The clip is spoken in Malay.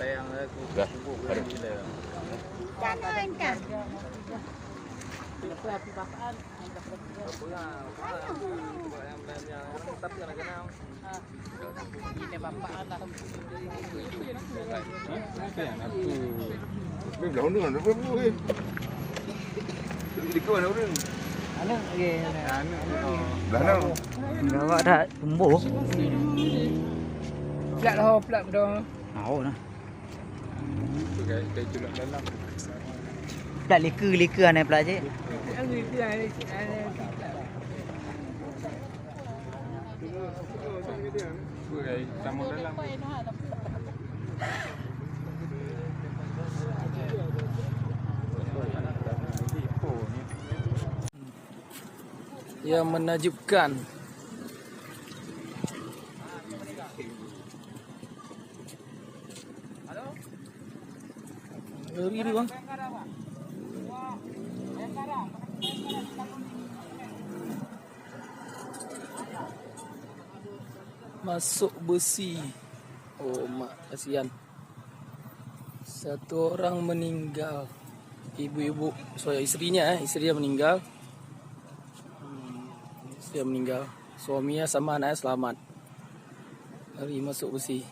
Dah. Jangan kan. Ini bapaan lah. Ni belah mana? Apa ni? Di kau mana? Ano, Belah mana? gawa dah tumbuh. Plat lah, plat dah. Mau nah. Kayak julak dalam. Dah leka aneh pula je. Kayak tamu dalam. Yang menakjubkan. Ngeri dia bang. Masuk besi. Oh mak, kasihan. Satu orang meninggal. Ibu-ibu, isterinya meninggal. Isteri meninggal. Suaminya sama anaknya selamat. Hari masuk besi.